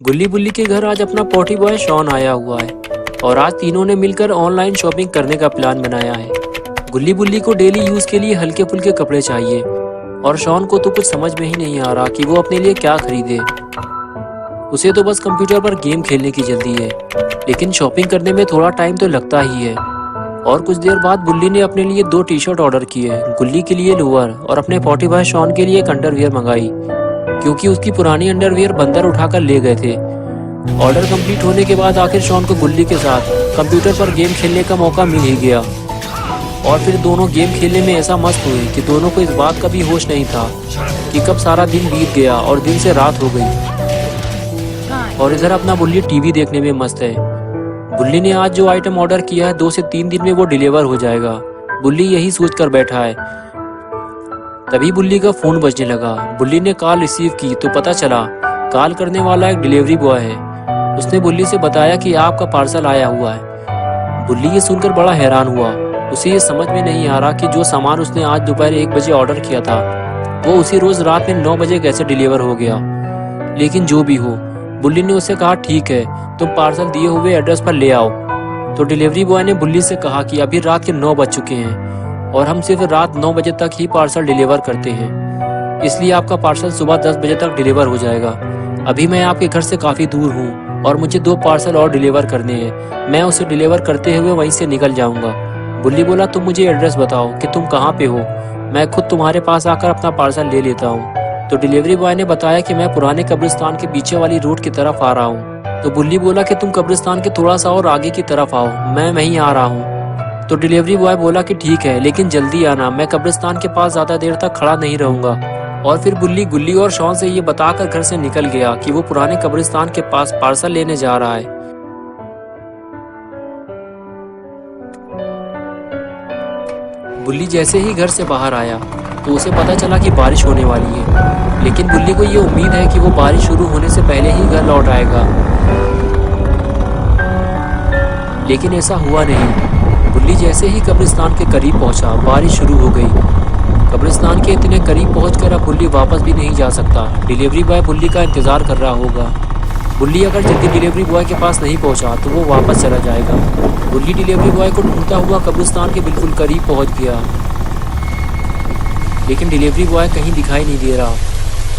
गुल्ली बुल्ली के घर आज अपना पॉटी बॉय शॉन आया हुआ है और आज तीनों ने मिलकर ऑनलाइन शॉपिंग करने का प्लान बनाया है। गुल्ली बुल्ली को डेली यूज के लिए हल्के फुल्के कपड़े चाहिए और शॉन को तो कुछ समझ में ही नहीं आ रहा कि वो अपने लिए क्या खरीदे। उसे तो बस कंप्यूटर पर गेम खेलने की जल्दी है, लेकिन शॉपिंग करने में थोड़ा टाइम तो लगता ही है। और कुछ देर बाद बुल्ली ने अपने लिए 2 टी-शर्ट ऑर्डर किए, गुल्ली के लिए लोअर और अपने पॉटी बॉय शॉन के लिए एक अंडरवियर मंगाई, क्योंकि उसकी पुरानी अंडरवियर बंदर उठाकर ले गए थे। ऑर्डर कंप्लीट होने के बाद आखिर शॉन को गुल्ली के साथ कंप्यूटर पर गेम खेलने का मौका मिल ही गया और फिर दोनों गेम खेलने में ऐसा मस्त हुए कि दोनों को इस बात का भी होश नहीं था कि कब सारा दिन बीत गया और दिन से रात हो गई। और इधर अपना बुल्ली टीवी देखने में मस्त है। बुल्ली ने आज जो आइटम ऑर्डर किया है 2 से 3 दिन में वो डिलीवर हो जाएगा। बुल्ली यही सोच कर बैठा है। तभी बुल्ली का फोन बजने लगा। बुल्ली ने कॉल रिसीव की तो पता चला कॉल करने वाला एक डिलीवरी बॉय है। उसने बुल्ली से बताया कि आपका पार्सल आया हुआ है। बुल्ली ये सुनकर बड़ा हैरान हुआ। उसे ये समझ में नहीं आ रहा कि जो सामान उसने आज दोपहर 1 बजे ऑर्डर किया था वो उसी रोज रात में 9 बजे कैसे डिलीवर हो गया। लेकिन जो भी हो, बुल्ली ने उससे कहा ठीक है, तुम पार्सल दिए हुए एड्रेस पर ले आओ। तो डिलीवरी बॉय ने बुल्ली से कहा कि अभी रात के 9 बज चुके हैं और हम सिर्फ रात 9 बजे तक ही पार्सल डिलीवर करते हैं, इसलिए आपका पार्सल सुबह 10 बजे तक डिलीवर हो जाएगा। अभी मैं आपके घर से काफ़ी दूर हूँ और मुझे 2 पार्सल और डिलीवर करने हैं। मैं उसे डिलीवर करते हुए वहीं से निकल जाऊँगा। बुल्ली बोला तुम मुझे एड्रेस बताओ कि तुम कहाँ पे हो, मैं खुद तुम्हारे पास आकर अपना पार्सल ले लेता हूँ। तो डिलीवरी बॉय ने बताया कि मैं पुराने कब्रिस्तान के पीछे वाली रोड की तरफ आ रहा हूँ। तो बुल्ली बोला कि तुम कब्रिस्तान के थोड़ा सा और आगे की तरफ आओ, मैं वहीं आ रहा हूँ। तो डिलीवरी बॉय बोला कि ठीक है, लेकिन जल्दी आना, मैं कब्रिस्तान के पास ज़्यादा देर तक खड़ा नहीं रहूँगा। और फिर बुल्ली गुल्ली और शॉन से ये बताकर घर से निकल गया कि वो पुराने कब्रिस्तान के पास पार्सल लेने जा रहा है। बुल्ली जैसे ही घर से बाहर आया तो उसे पता चला कि बारिश होने वाली है, लेकिन बुल्ली को ये उम्मीद है कि वो बारिश शुरू होने से पहले ही घर लौट आएगा। लेकिन ऐसा हुआ नहीं। बुल्ली जैसे ही कब्रिस्तान के करीब पहुंचा, बारिश शुरू हो गई। कब्रिस्तान के इतने करीब पहुंचकर अब बुल्ली वापस भी नहीं जा सकता। डिलीवरी बॉय बुल्ली का इंतजार कर रहा होगा। बुल्ली अगर जल्दी डिलीवरी बॉय के पास नहीं पहुंचा तो वो वापस चला जाएगा। बुल्ली डिलीवरी बॉय को ढूंढता हुआ कब्रिस्तान के बिल्कुल करीब पहुंच गया, लेकिन डिलीवरी बॉय कहीं दिखाई नहीं दे रहा।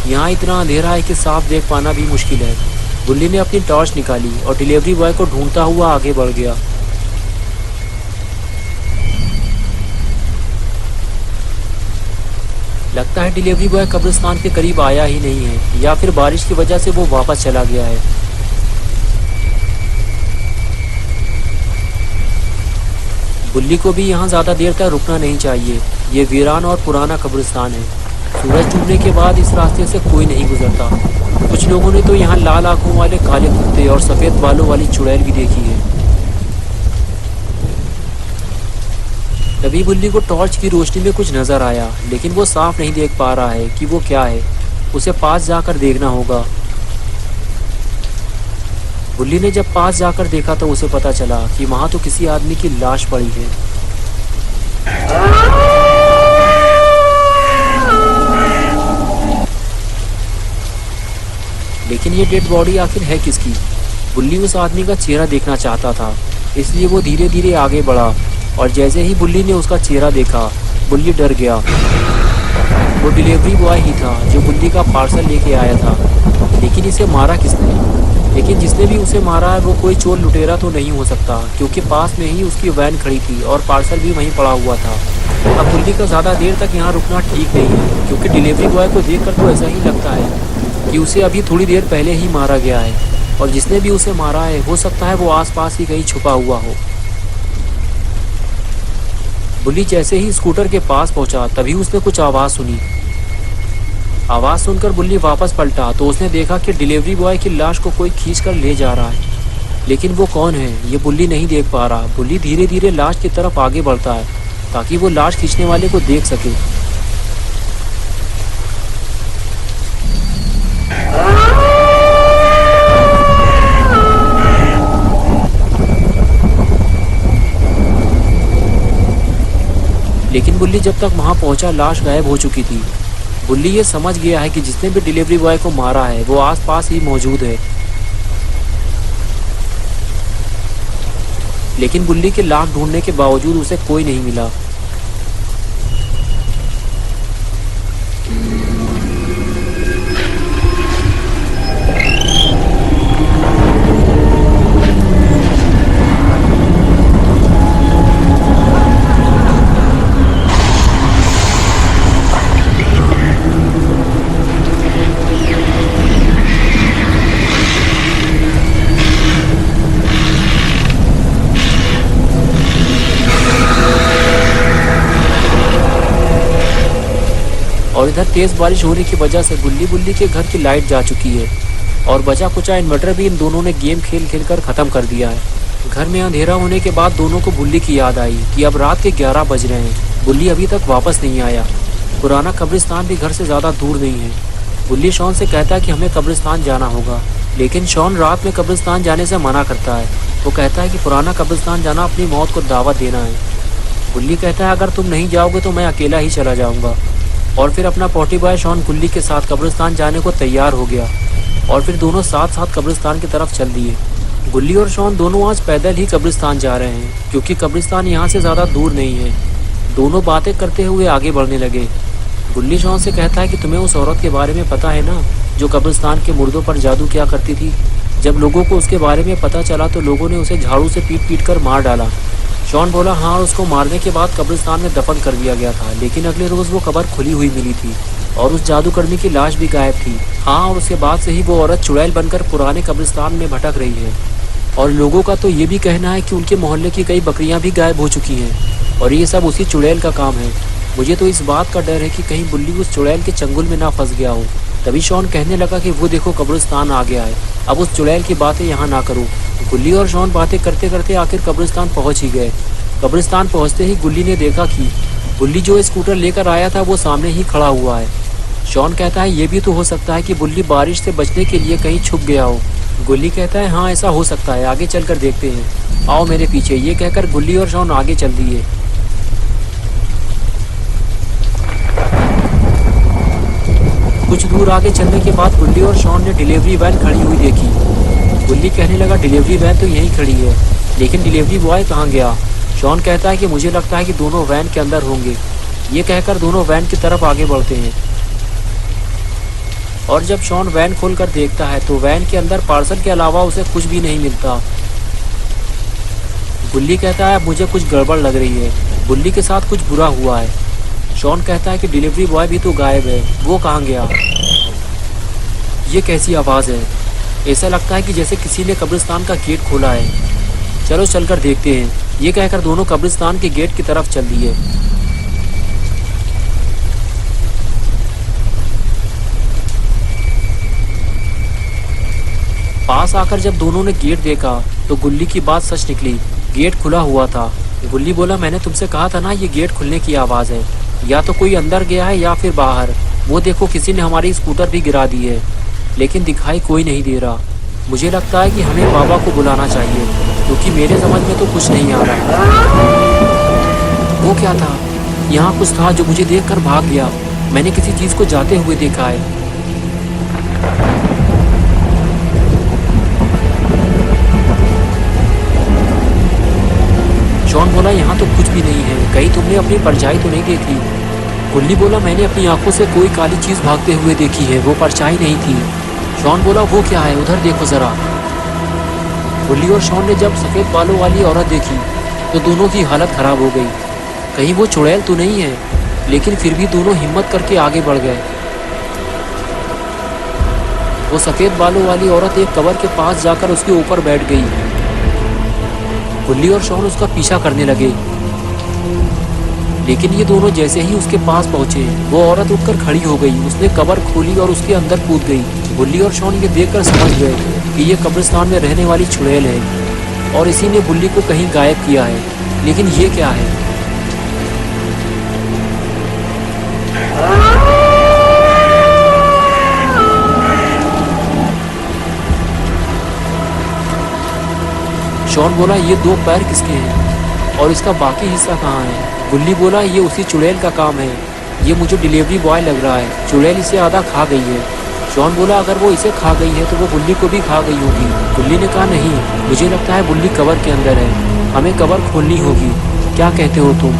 यहाँ इतना अंधेरा है कि साफ देख पाना भी मुश्किल है। बुल्ली ने अपनी टॉर्च निकाली और डिलीवरी बॉय को ढूंढता हुआ आगे बढ़ गया। लगता है डिलीवरी बॉय कब्रिस्तान के करीब आया ही नहीं है, या फिर बारिश की वजह से वो वापस चला गया है। बुल्ली को भी यहाँ ज़्यादा देर तक रुकना नहीं चाहिए। ये वीरान और पुराना कब्रिस्तान है। सूरज डूबने के बाद इस रास्ते से कोई नहीं गुजरता। कुछ लोगों ने तो यहाँ लाल आंखों वाले काले कुत्ते और सफ़ेद बालों वाली चुड़ैल भी देखी है। तभी बुल्ली को टॉर्च की रोशनी में कुछ नजर आया, लेकिन वो साफ नहीं देख पा रहा है कि वो क्या है। उसे पास जाकर देखना होगा। बुल्ली ने जब पास जाकर देखा तो उसे पता चला कि वहां तो किसी आदमी की लाश पड़ी है। लेकिन ये डेड बॉडी आखिर है किसकी? बुल्ली उस आदमी का चेहरा देखना चाहता था, इसलिए वो धीरे धीरे आगे बढ़ा और जैसे ही बुल्ली ने उसका चेहरा देखा, बुल्ली डर गया। वो डिलीवरी बॉय ही था जो बुल्ली का पार्सल लेके आया था। लेकिन इसे मारा किसने? लेकिन जिसने भी उसे मारा है वो कोई चोर लुटेरा तो नहीं हो सकता, क्योंकि पास में ही उसकी वैन खड़ी थी और पार्सल भी वहीं पड़ा हुआ था। अब बुल्ली का ज़्यादा देर तक यहाँ रुकना ठीक नहीं है, क्योंकि डिलीवरी बॉय को देखकर तो ऐसा ही लगता है कि उसे अभी थोड़ी देर पहले ही मारा गया है, और जिसने भी उसे मारा है हो सकता है वो आसपास ही कहीं छुपा हुआ हो। बुल्ली जैसे ही स्कूटर के पास पहुंचा तभी उसने कुछ आवाज़ सुनी। आवाज़ सुनकर बुल्ली वापस पलटा तो उसने देखा कि डिलीवरी बॉय की लाश को कोई खींचकर ले जा रहा है। लेकिन वो कौन है ये बुल्ली नहीं देख पा रहा। बुल्ली धीरे धीरे लाश की तरफ आगे बढ़ता है ताकि वो लाश खींचने वाले को देख सके। लेकिन बुल्ली जब तक वहां पहुंचा लाश गायब हो चुकी थी। बुल्ली ये समझ गया है कि जिसने भी डिलीवरी बॉय को मारा है वो आसपास ही मौजूद है। लेकिन बुल्ली के लाख ढूंढने के बावजूद उसे कोई नहीं मिला। और इधर तेज बारिश होने की वजह से गुल्ली बुल्ली के घर की लाइट जा चुकी है और बचा कुचा इन्वर्टर भी इन दोनों ने गेम खेल खेल कर ख़त्म कर दिया है। घर में अंधेरा होने के बाद दोनों को बुल्ली की याद आई कि अब रात के 11 बज रहे हैं, बुल्ली अभी तक वापस नहीं आया। पुराना कब्रिस्तान भी घर से ज़्यादा दूर नहीं है। बुल्ली शॉन से कहता है कि हमें कब्रिस्तान जाना होगा, लेकिन शॉन रात में कब्रिस्तान जाने से मना करता है। वो कहता है कि पुराना कब्रिस्तान जाना अपनी मौत को दावत देना है। बुल्ली कहता है अगर तुम नहीं जाओगे तो मैं अकेला ही चला जाऊँगा। और फिर अपना पोटी बॉय शॉन गुल्ली के साथ कब्रिस्तान जाने को तैयार हो गया और फिर दोनों साथ साथ कब्रिस्तान की तरफ चल दिए। गुल्ली और शॉन दोनों आज पैदल ही कब्रिस्तान जा रहे हैं क्योंकि कब्रिस्तान यहाँ से ज़्यादा दूर नहीं है। दोनों बातें करते हुए आगे बढ़ने लगे। गुल्ली शॉन से कहता है कि तुम्हें उस औरत के बारे में पता है ना, जो कब्रिस्तान के मुर्दों पर जादू किया करती थी। जब लोगों को उसके बारे में पता चला तो लोगों ने उसे झाड़ू से पीट पीट कर मार डाला। शॉन बोला हाँ, उसको मारने के बाद कब्रिस्तान में दफन कर दिया गया था, लेकिन अगले रोज़ वो कब्र खुली हुई मिली थी और उस जादूगरनी की लाश भी गायब थी। हाँ, और उसके बाद से ही वो औरत चुड़ैल बनकर पुराने कब्रिस्तान में भटक रही है। और लोगों का तो ये भी कहना है कि उनके मोहल्ले की कई बकरियां भी गायब हो चुकी हैं और ये सब उसी चुड़ैल का काम है। मुझे तो इस बात का डर है कि कहीं बुल्ली उस चुड़ैल के चंगुल में ना फंस गया हो। तभी शॉन कहने लगा कि वो देखो कब्रिस्तान आ गया है, अब उस चुड़ैल की बातें यहाँ ना करो। गुल्ली और शॉन बातें करते करते आखिर कब्रिस्तान पहुँच ही गए। कब्रिस्तान पहुँचते ही गुल्ली ने देखा कि बुल्ली जो स्कूटर लेकर आया था वो सामने ही खड़ा हुआ है। शॉन कहता है ये भी तो हो सकता है कि बुल्ली बारिश से बचने के लिए कहीं छुप गया हो। गुल्ली कहता है हाँ, ऐसा हो सकता है, आगे चलकर देखते हैं, आओ मेरे पीछे। ये कहकर गुल्ली और शॉन आगे चल दिए। कुछ दूर आगे चलने के बाद गुल्ली और शॉन ने डिलीवरी वैन खड़ी हुई देखी। गुल्ली कहने लगा डिलीवरी वैन तो यहीं खड़ी है, लेकिन डिलीवरी बॉय कहाँ गया। शॉन कहता है कि मुझे लगता है कि दोनों वैन के अंदर होंगे। ये कहकर दोनों वैन की तरफ आगे बढ़ते हैं और जब शॉन वैन खोलकर देखता है तो वैन के अंदर पार्सल के अलावा उसे कुछ भी नहीं मिलता। गुल्ली कहता है मुझे कुछ गड़बड़ लग रही है, बुल्ली के साथ कुछ बुरा हुआ है। शॉन कहता है कि डिलीवरी बॉय भी तो गायब है, वो कहाँ गया। ये कैसी आवाज़ है, ऐसा लगता है कि जैसे किसी ने कब्रिस्तान का गेट खोला है। चलो चलकर देखते हैं। ये कहकर दोनों कब्रिस्तान के गेट की तरफ चल दिए। पास आकर जब दोनों ने गेट देखा तो गुल्ली की बात सच निकली, गेट खुला हुआ था। गुल्ली बोला मैंने तुमसे कहा था ना ये गेट खुलने की आवाज़ है, या तो कोई अंदर गया है या फिर बाहर। वो देखो किसी ने हमारी स्कूटर भी गिरा दी है, लेकिन दिखाई कोई नहीं दे रहा। मुझे लगता है कि हमें बाबा को बुलाना चाहिए, क्योंकि मेरे समझ में तो कुछ नहीं आ रहा। वो क्या था, यहाँ कुछ था जो मुझे देखकर भाग गया। मैंने किसी चीज़ को जाते हुए देखा है। शॉन बोला यहाँ तो कुछ भी नहीं है, कहीं तुमने अपनी परछाई तो नहीं देखी। गुल्ली बोला मैंने अपनी आंखों से कोई काली चीज़ भागते हुए देखी है, वो परछाई नहीं थी। शॉन बोला वो क्या है, उधर देखो ज़रा। गुल्ली और शॉन ने जब सफ़ेद बालों वाली औरत देखी तो दोनों की हालत ख़राब हो गई। कहीं वो चुड़ैल तो नहीं है, लेकिन फिर भी दोनों हिम्मत करके आगे बढ़ गए। वो सफ़ेद बालों वाली औरत एक कब्र के पास जाकर उसके ऊपर बैठ गई। गुल्ली और शॉन उसका पीछा करने लगे, लेकिन ये दोनों जैसे ही उसके पास पहुंचे वो औरत उठकर खड़ी हो गई। उसने कब्र खोली और उसके अंदर कूद गई। गुल्ली और शॉन ये देखकर समझ गए कि ये कब्रिस्तान में रहने वाली चुड़ैल है और इसी ने गुल्ली को कहीं गायब किया है। लेकिन ये क्या है। शॉन बोला ये दो पैर किसके हैं और इसका बाकी हिस्सा कहाँ है। गुल्ली बोला ये उसी चुड़ैल का काम है, ये मुझे डिलीवरी बॉय लग रहा है, चुड़ैल इसे आधा खा गई है। शॉन बोला अगर वो इसे खा गई है तो वो गुल्ली को भी खा गई होगी। गुल्ली ने कहा नहीं, मुझे लगता है गुल्ली कब्र के अंदर है, हमें कब्र खोलनी होगी, क्या कहते हो तुम?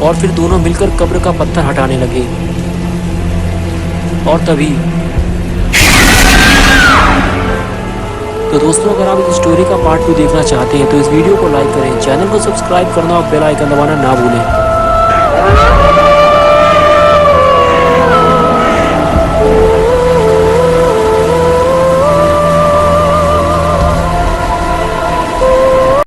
और फिर दोनों मिलकर कब्र का पत्थर हटाने लगे। और तभी तो दोस्तों, अगर आप इस स्टोरी का पार्ट 2 देखना चाहते हैं तो इस वीडियो को लाइक करें, चैनल को सब्सक्राइब करना और बेल आइकन दबाना ना भूलें।